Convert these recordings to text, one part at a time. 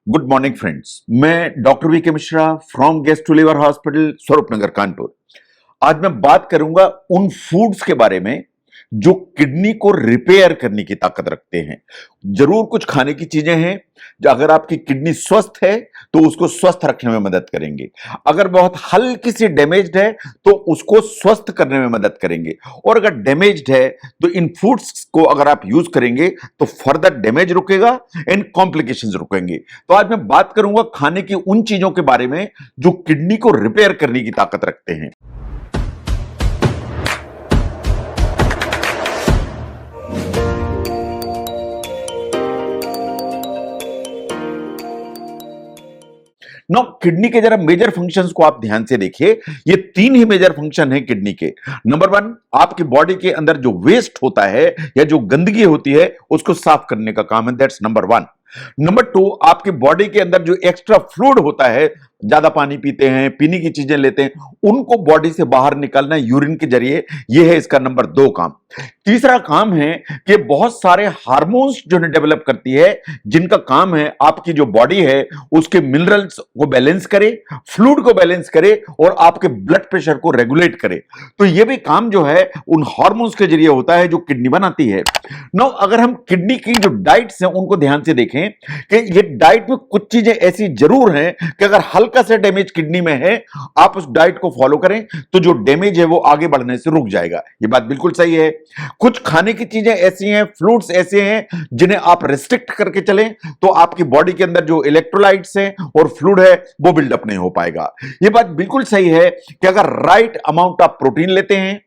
Good morning friends. मैं doctor V K Mishra from gastro liver hospital Swaroop Nagar Kanpur. आज मैं बात करूंगा उन फूड्स के बारे में जो किडनी को रिपेयर करने की ताकत रखते हैं। जरूर कुछ खाने की चीजें हैं जो अगर आपकी किडनी स्वस्थ है तो उसको स्वस्थ रखने में मदद करेंगे, अगर बहुत हल्की सी डैमेज्ड है तो उसको स्वस्थ करने में मदद करेंगे, और अगर डैमेज्ड है तो इन फूड्स को अगर आप यूज करेंगे तो फर्दर डैमेज रुकेगा एंड कॉम्प्लिकेशंस रुकेंगे। तो आज मैं बात करूंगा खाने की उन चीजों के बारे में जो किडनी को रिपेयर करने की ताकत रखते हैं। नो, किडनी के जरा मेजर फंक्शंस को आप ध्यान से देखिए। ये तीन ही मेजर फंक्शन है किडनी के। नंबर वन, आपकी बॉडी के अंदर जो वेस्ट होता है या जो गंदगी होती है उसको साफ करने का काम है, that's number one. Number two, आपकी बॉडी के अंदर जो एक्स्ट्रा फ्लूइड होता है, ज्यादा पानी पीते हैं, पीने की चीजें लेते हैं, उनको बॉडी से बाहर निकालना यूरिन के जरिए, यह है इसका नंबर दो काम। तीसरा काम है कि बहुत सारे हार्मोन्स जो डेवलप करती है, जिनका काम है आपकी जो बॉडी है उसके मिनरल्स को बैलेंस करे, फ्लूइड को बैलेंस करे और आपके ब्लड प्रेशर को रेगुलेट करे। तो यह भी काम जो है उन हार्मोन्स के जरिए होता है जो किडनी बनाती है। नाउ अगर हम किडनी की जो डाइट्स हैं उनको ध्यान से देखें कि ये डाइट में कुछ चीजें ऐसी जरूर हैं कि अगर हल्का सा डैमेज किडनी में है, आप उस डाइट को फॉलो करें तो जो डैमेज है वो आगे बढ़ने से रुक जाएगा। ये बात बिल्कुल सही है। कुछ खाने की चीजें ऐसी हैं, फ्रूट्स ऐसे हैं जिन्हें आप रिस्ट्रिक्ट करके चलें तो आपकी बॉडी के अंदर जो इलेक्ट्रोलाइट्स हैं और फ्लूइड है वो बिल्डअप नहीं हो पाएगा। ये बात बिल्कुल सही है कि अगर राइट अमाउंट ऑफ प्रोटीन लेते हैं,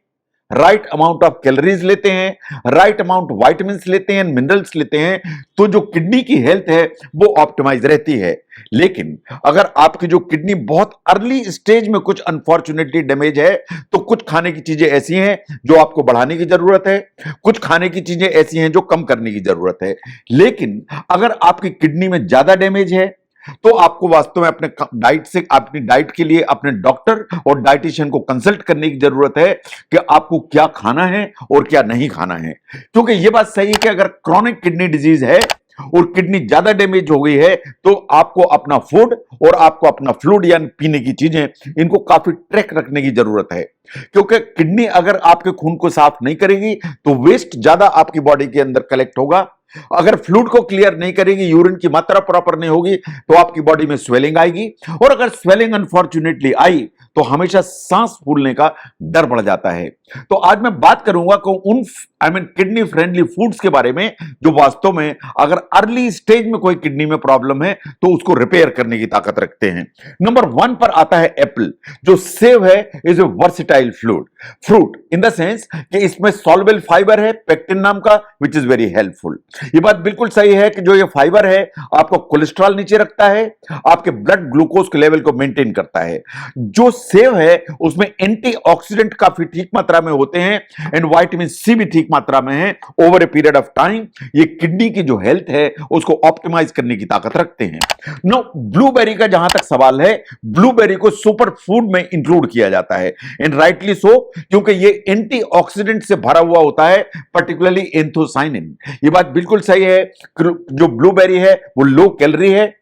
राइट अमाउंट ऑफ कैलोरीज लेते हैं, राइट अमाउंट वाइटामिन्स लेते हैं, मिनरल्स लेते हैं, तो जो किडनी की हेल्थ है वो ऑप्टिमाइज रहती है। लेकिन अगर आपकी जो किडनी बहुत अर्ली स्टेज में कुछ अनफॉर्चुनेटली डैमेज है तो कुछ खाने की चीजें ऐसी हैं जो आपको बढ़ाने की जरूरत है, कुछ खाने की चीजें ऐसी हैं जो कम करने की जरूरत है। लेकिन अगर आपकी किडनी में ज्यादा डैमेज है तो आपको वास्तव में अपनी डाइट के लिए अपने डॉक्टर और डाइटिशियन को कंसल्ट करने की जरूरत है कि आपको क्या खाना है और क्या नहीं खाना है। क्योंकि यह बात सही है कि अगर क्रॉनिक किडनी डिजीज है और किडनी ज्यादा डैमेज हो गई है तो आपको अपना फूड और आपको अपना फ्लूइड यानी पीने की चीजें, इनको काफी ट्रैक रखने की जरूरत है। क्योंकि किडनी अगर आपके खून को साफ नहीं करेगी तो वेस्ट ज्यादा आपकी बॉडी के अंदर कलेक्ट होगा। अगर फ्लूइड को क्लियर नहीं करेगी, यूरिन की मात्रा प्रॉपर नहीं होगी तो आपकी बॉडी में स्वेलिंग आएगी, और अगर स्वेलिंग अनफॉर्चुनेटली आई तो हमेशा सांस फूलने का डर बढ़ जाता है। तो आज मैं बात करूंगा कि उन किडनी फ्रेंडली फूड्स के बारे में जो वास्तव में अगर अर्ली स्टेज में कोई किडनी में प्रॉब्लम है तो उसको रिपेयर करने की ताकत रखते हैं। नंबर वन पर आता है एप्पल। जो सेब है is a versatile fruit in the sense कि इसमें सॉल्युबल फाइबर है पेक्टिन नाम का, विच इज वेरी हेल्पफुल। ये बात बिल्कुल सही है कि जो ये फाइबर है आपको कोलेस्ट्रॉल नीचे रखता है, आपके ब्लड ग्लूकोज के लेवल को मेंटेन करता है। जो सेब है उसमें एंटीऑक्सीडेंट काफी ठीक मात्रा में होते हैं एंड विटामिन सी भी ठीक मात्रा में है। Over a period of time ये किडनी की जो हेल्थ है उसको ऑप्टिमाइज करने की ताकत रखते हैं। नो, ब्लूबेरी का जहां तक सवाल है, ब्लूबेरी को सुपर फूड में इंक्लूड किया जाता है एंड राइटली सो, क्योंकि ये एंटीऑक्सीडेंट से भरा हुआ होता है, पर्टिकुलरली एंथोसाइनिन। ये बात बिल्कुल सही है। जो ब्लूबेरी है वो लो कैलोरी है,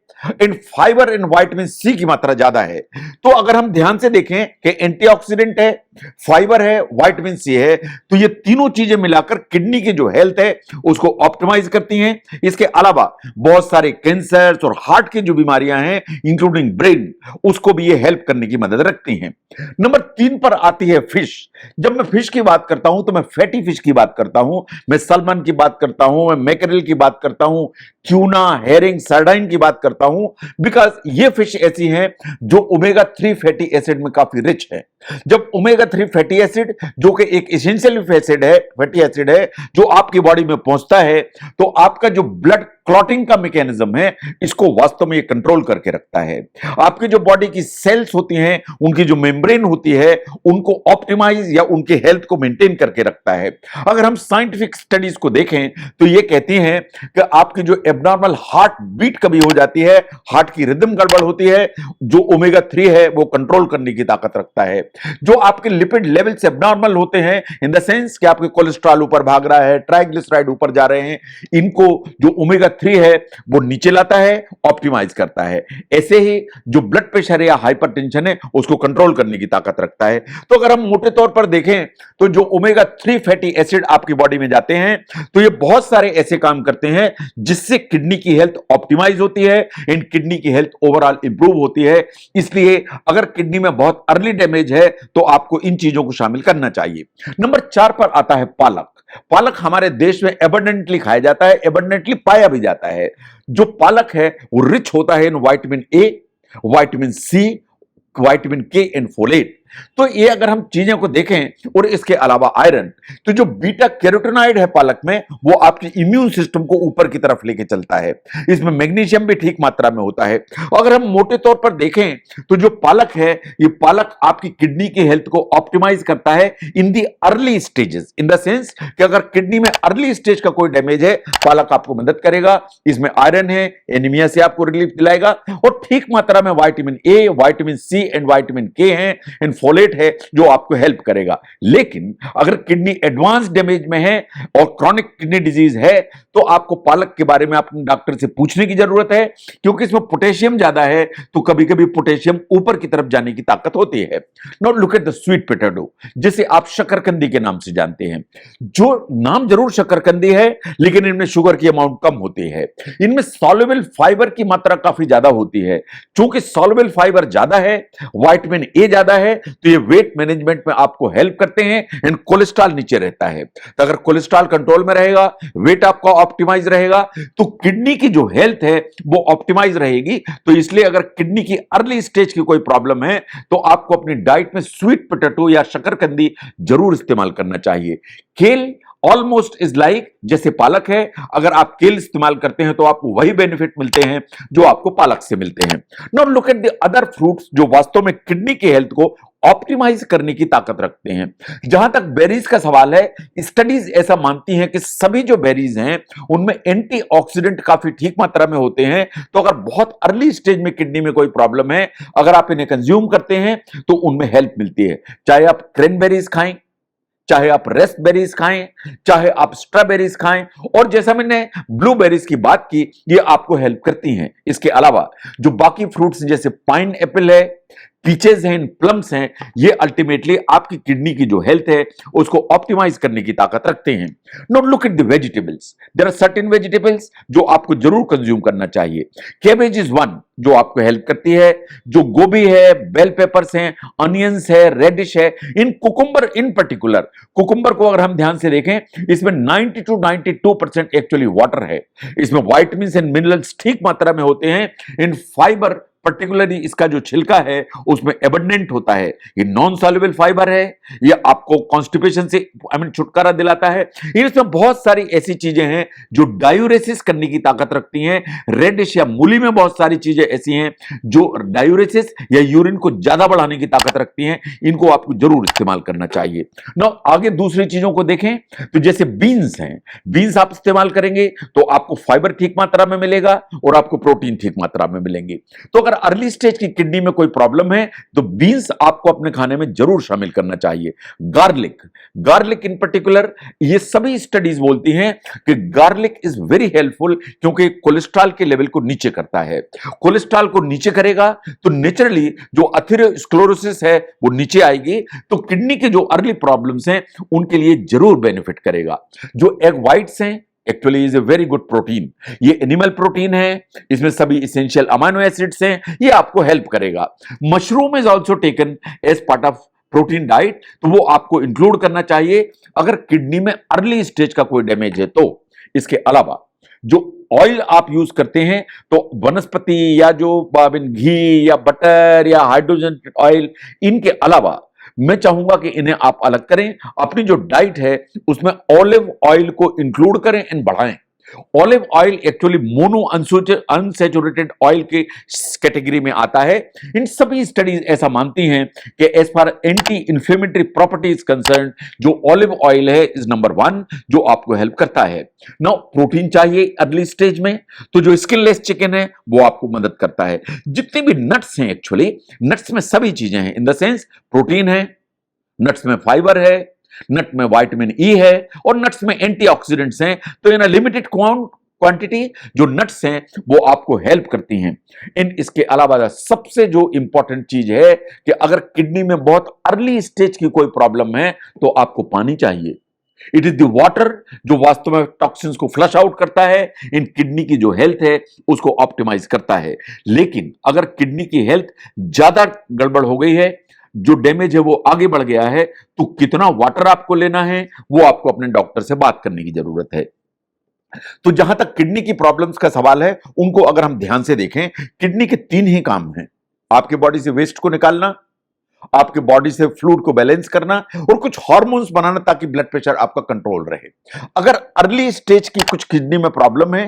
इन फाइबर इन विटामिन सी की मात्रा ज्यादा है। तो अगर हम ध्यान से देखें कि एंटीऑक्सीडेंट है, फाइबर है, विटामिन सी है, तो ये तीनों चीजें मिलाकर किडनी की जो हेल्थ है उसको ऑप्टिमाइज करती हैं। इसके अलावा बहुत सारे कैंसर्स और हार्ट की जो बीमारियां हैं इंक्लूडिंग ब्रेन, उसको भी ये हेल्प करने की मदद रखती हैं। नंबर तीन पर आती है फिश। जब मैं फिश की बात करता हूं तो मैं फैटी फिश की बात करता हूं, मैं सैल्मन की बात करता हूं, मैं मैकेरल की बात करता हूं, ट्यूना, हेरिंग, सार्डाइन की बात करता हूं, बिकॉज ये फिश ऐसी हैं जो ओमेगा 3 फैटी एसिड में काफी रिच है। जब ओमेगा 3 फैटी एसिड जो कि एक एसेंशियल फैटी एसिड है जो आपकी बॉडी में पहुंचता है तो आपका जो ब्लड क्लॉटिंग का मैकेनिज्म है इसको वास्तव में ये कंट्रोल करके रखता है। आपकी जो बॉडी की सेल्स होती हैं, उनकी जो मेम्ब्रेन होती है, उनको ऑप्टिमाइज या उनके हेल्थ को मेंटेन करके रखता है। अगर हम साइंटिफिक स्टडीज को देखें तो ये कहती हैं कि आपकी जो एबनॉर्मल हार्ट बीट कभी हो जाती है, हार्ट की रिदम गड़बड़ होती है, जो ओमेगा 3 है वो कंट्रोल करने की ताकत रखता है। जो आपके लिपिड लेवल्स एबनॉर्मल होते हैं इन द सेंस कि आपके कोलेस्ट्रॉल ऊपर भाग रहा है, ट्राइग्लिसराइड ऊपर जा रहे हैं, इनको जो ओमेगा 3 है वो नीचे लाता है, ऑप्टिमाइज करता है। ऐसे ही जो ब्लड प्रेशर या हाइपरटेंशन है उसको कंट्रोल करने की ताकत रखता है। तो अगर हम मोटे तौर पर देखें तो जो ओमेगा 3 फैटी एसिड आपकी बॉडी में जाते हैं तो ये बहुत सारे ऐसे काम करते हैं जिससे किडनी की हेल्थ ऑप्टिमाइज होती है, इन किडनी की हेल्थ ओवरऑल इंप्रूव होती है। इसलिए अगर किडनी में बहुत अर्ली डैमेज है तो आपको इन चीजों को शामिल करना चाहिए। नंबर 4 पर आता है पालक। पालक हमारे देश में एबंडेंटली खाया जाता है, एबंडेंटली पाया भी जाता है। जो पालक है वो रिच होता है in vitamin A, vitamin C, vitamin K and folate. तो ये अगर हम चीजों को देखें और इसके अलावा आयरन, तो जो बीटा कैरोटीनॉइड है पालक में वो आपकी इम्यून सिस्टम को ऊपर की तरफ लेके चलता है। इसमें मैग्नीशियम भी ठीक मात्रा में होता है। अगर हम मोटे तौर पर देखें तो जो पालक है ये पालक आपकी किडनी की हेल्थ को ऑप्टिमाइज करता है in the early stages, in the sense कि अगर किडनी में अर्ली स्टेज का कोई डैमेज है पालक आपको मदद करेगा। इसमें आयरन है, एनीमिया से आपको रिलीफ दिलाएगा और ठीक मात्रा में vitamin A, vitamin C and vitamin K हैं, फोलेट है जो आपको हेल्प करेगा। लेकिन अगर किडनी एडवांस डैमेज में है और क्रॉनिक किडनी डिजीज है तो आपको पालक के बारे में अपने डॉक्टर से पूछने की जरूरत है, क्योंकि इसमें पोटेशियम ज्यादा है तो कभी कभी पोटेशियम ऊपर की तरफ जाने की ताकत होती है। Now look at the sweet potato, जिसे आप शकरकंदी के नाम से जानते हैं। जो नाम जरूर शकरकंदी है लेकिन इनमें शुगर की अमाउंट कम होती है। इनमें सॉल्युबल फाइबर की मात्रा काफी ज्यादा होती है। चूंकि सॉल्युबल फाइबर ज्यादा है, विटामिन ए ज्यादा है, तो ये वेट मैनेजमेंट में आपको हेल्प करते हैं एंड कोलेस्ट्रॉल नीचे रहता है। तो अगर कोलेस्ट्रॉल कंट्रोल में रहेगा, वेट आपका ऑप्टिमाइज रहेगा, तो किडनी की जो हेल्थ है वो ऑप्टिमाइज रहेगी। तो इसलिए अगर किडनी की अर्ली स्टेज की कोई प्रॉब्लम है तो आपको अपनी डाइट में स्वीट पोटैटो या शकरकंदी जरूर इस्तेमाल करना चाहिए। केल ऑलमोस्ट इज लाइक जैसे पालक है, अगर आप केल इस्तेमाल करते हैं तो आपको वही बेनिफिट मिलते हैं जो आपको पालक से मिलते हैं। Now look at the other fruits जो वास्तव में किडनी की हेल्थ को ऑप्टिमाइज करने की ताकत रखते हैं। जहां तक बेरीज का सवाल है, स्टडीज ऐसा मानती हैं कि सभी जो बेरीज हैं उनमें एंटीऑक्सीडेंट काफी ठीक मात्रा में होते हैं। तो अगर बहुत अर्ली स्टेज में किडनी में कोई प्रॉब्लम है, अगर आप इन्हें कंज्यूम करते हैं तो उनमें हेल्प मिलती है। चाहे आप क्रैनबेरीज खाएं, चाहे आप रेस्पबेरीज खाएं, चाहे आप स्ट्रॉबेरीज खाएं, और जैसा मैंने ब्लूबेरीज की बात की ये आपको हेल्प करती हैं। इसके अलावा जो बाकी फ्रूट्स जैसे पाइन एप्पल है, पीचेस हैं, प्लम्स हैं, ये अल्टीमेटली आपकी किडनी की जो हेल्थ है उसको ऑप्टिमाइज करने की ताकत रखते हैं। Now look at the vegetables. There are certain vegetables जो आपको जरूर कंज्यूम करना चाहिए। कैबेज इज वन जो आपको हेल्प करती है। जो गोभी है, बेल पेपर्स हैं, अनियंस है, रेडिश है, इन कुकुम्बर इन पर्टिकुलर, कुकुम्बर को अगर हम ध्यान से देखें इसमें 90 to 92% एक्चुअली वाटर है। इसमें विटामिन्स एंड मिनरल्स ठीक मात्रा में होते हैं। इन फाइबर पर्टिकुलरली इसका जो छिलका है उसमें एबंडेंट होता है। ये नॉन सॉल्युबल फाइबर है, ये आपको कॉन्स्टिपेशन से छुटकारा दिलाता है। इसमें बहुत सारी ऐसी चीजें हैं जो डायूरेसिस करने की ताकत रखती हैं। रेडिश या मूली में बहुत सारी चीजें ऐसी हैं जो डायूरेसिस या यूरिन को ज्यादा बढ़ाने की ताकत रखती हैं। इनको आपको जरूर इस्तेमाल करना चाहिए। ना आगे दूसरी चीजों को देखें तो जैसे बीन्स हैं, बीन्स आप इस्तेमाल करेंगे तो आपको फाइबर ठीक मात्रा में मिलेगा और आपको प्रोटीन ठीक मात्रा में मिलेंगे। तो अगर अर्ली स्टेज की किडनी में कोई प्रॉब्लम है तो बीन्स आपको अपने खाने में जरूर शामिल करना चाहिए। गार्लिक, गार्लिक इन पर्टिकुलर, ये सभी स्टडीज बोलती हैं कि गार्लिक इज वेरी हेल्पफुल क्योंकि कोलेस्ट्रॉल के लेवल को नीचे करता है। कोलेस्ट्रॉल को नीचे करेगा तो नेचुरली जो अथेरोस्क्लेरोसिस है वो नीचे आएगी, तो किडनी के जो अर्ली प्रॉब्लम्स हैं उनके लिए जरूर बेनिफिट करेगा। जो एग व्हाइट्स हैं actually is a very good protein, ये एनिमल प्रोटीन है, इसमें सभी इसेंशियल अमाइनो एसिड्स हैं, ये आपको हेल्प करेगा। Mushroom is also taken as part of protein diet, तो वो आपको इंक्लूड करना चाहिए अगर किडनी में अर्ली स्टेज का कोई डैमेज है तो। इसके अलावा जो ऑयल आप यूज करते हैं तो वनस्पति या जो घी या बटर या हाइड्रोजन ऑयल, इनके अलावा मैं चाहूंगा कि इन्हें आप अलग करें। अपनी जो डाइट है उसमें ऑलिव ऑयल को इंक्लूड करें एंड बढ़ाएं। Olive oil actually mono unsaturated oil के कैटेगरी में आता है। इन सभी स्टडीज ऐसा मानती हैं कि as far anti inflammatory properties concern जो ऑलिव ऑयल है इज नंबर 1 जो आपको हेल्प करता है। नाउ प्रोटीन चाहिए अर्ली स्टेज में, तो जो स्किनलेस चिकन है वो आपको मदद करता है। जितने भी नट्स हैं एक्चुअली नट्स में सभी चीजें हैं, इन द सेंस प्रोटीन है, नट्स में फाइबर है, नट में विटामिन ई है और नट्स में एंटीऑक्सीडेंट्स हैं। तो इन अ लिमिटेड क्वांटिटी, जो नट्स हैं वो आपको हेल्प करती हैं। इसके अलावा सबसे जो इंपॉर्टेंट चीज है कि अगर किडनी में बहुत अर्ली स्टेज की कोई प्रॉब्लम है तो आपको पानी चाहिए। इट इज द वाटर जो वास्तव में टॉक्सिन्स को फ्लश आउट करता है, इन किडनी की जो हेल्थ है उसको ऑप्टिमाइज करता है। लेकिन अगर किडनी की हेल्थ ज्यादा गड़बड़ हो गई है, जो डैमेज है वो आगे बढ़ गया है, तो कितना वाटर आपको लेना है वो आपको अपने डॉक्टर से बात करने की जरूरत है। तो जहां तक किडनी की प्रॉब्लम्स का सवाल है, उनको अगर हम ध्यान से देखें, किडनी के तीन ही काम हैं। आपके बॉडी से वेस्ट को निकालना, आपके बॉडी से फ्लूइड को बैलेंस करना और कुछ हार्मोन्स बनाना ताकि ब्लड प्रेशर आपका कंट्रोल रहे। अगर अर्ली स्टेज की कुछ किडनी में प्रॉब्लम है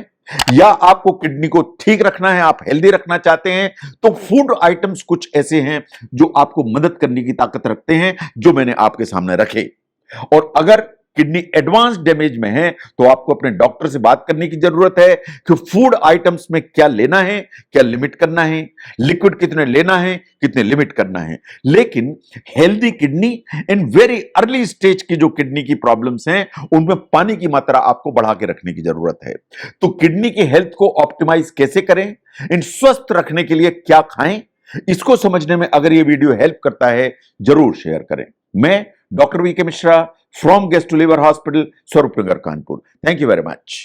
या आपको किडनी को ठीक रखना है, आप हेल्दी रखना चाहते हैं, तो फूड आइटम्स कुछ ऐसे हैं जो आपको मदद करने की ताकत रखते हैं, जो मैंने आपके सामने रखे। और अगर किडनी एडवांस डैमेज में है तो आपको अपने डॉक्टर से बात करने की जरूरत है कि फूड आइटम्स में क्या लेना है, क्या लिमिट करना है, लिक्विड कितने लेना है, कितने लिमिट करना है। लेकिन healthy kidney in very early stage की जो किडनी की प्रॉब्लम्स हैं, उनमें पानी की मात्रा आपको बढ़ा के रखने की जरूरत है। तो किडनी की हेल्थ को ऑप्टिमाइज कैसे करें, इन स्वस्थ रखने के लिए क्या खाएं, इसको समझने में अगर यह वीडियो हेल्प करता है, जरूर शेयर करें। मैं doctor V K Mishra from gastro liver hospital, Swaroopnagar, Kanpur. Thank you very much.